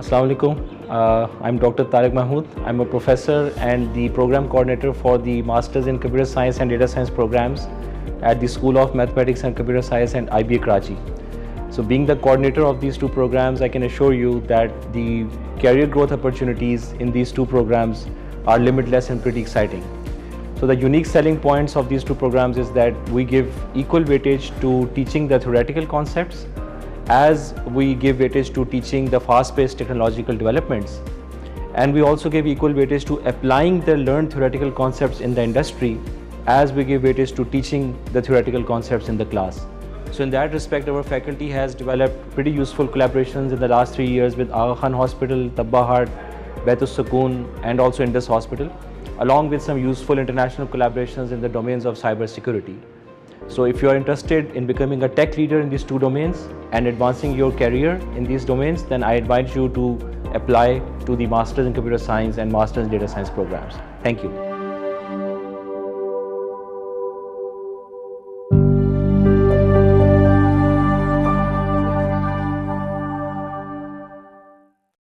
Assalamu alaikum. I'm Dr. Tariq Mahmood. I'm a professor and the program coordinator for the Masters in Computer Science and Data Science programs at the School of Mathematics and Computer Science and IBA Karachi. So being the coordinator of these two programs, I can assure you that the career growth opportunities in these two programs are limitless and pretty exciting. So the unique selling points of these two programs is that we give equal weightage to teaching the theoretical concepts as we give weightage to teaching the fast-paced technological developments, and we also give equal weightage to applying the learned theoretical concepts in the industry as we give weightage to teaching the theoretical concepts in the class. So in that respect, our faculty has developed pretty useful collaborations in the last 3 years with Aga Khan Hospital, Tabbahat, Baitus Sukoon and also Indus Hospital, along with some useful international collaborations in the domains of cybersecurity. So if you are interested in becoming a tech leader in these two domains and advancing your career in these domains, then I invite you to apply to the Masters in Computer Science and Masters in Data Science programs. Thank you.